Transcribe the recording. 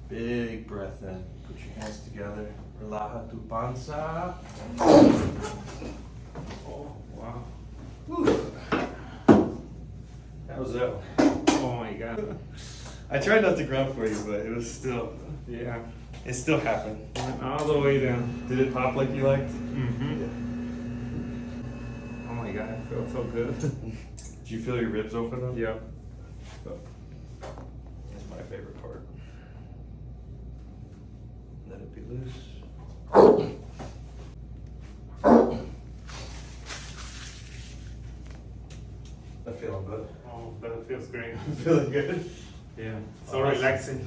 Big breath in. Put your hands together. Relaja tu panza. Oh, wow. Whew. How was that? Oh my God. I tried not to grunt for you, but it was still, Yeah. it still happened. Went all the way down. Did it pop like you liked? Mm-hmm. Oh my God, I feel so good. Did you feel your ribs open up? Yep. That's my favorite part. Let it be loose. I'm feeling good. Oh, that feels great. Feeling good? Yeah. So Awesome. relaxing.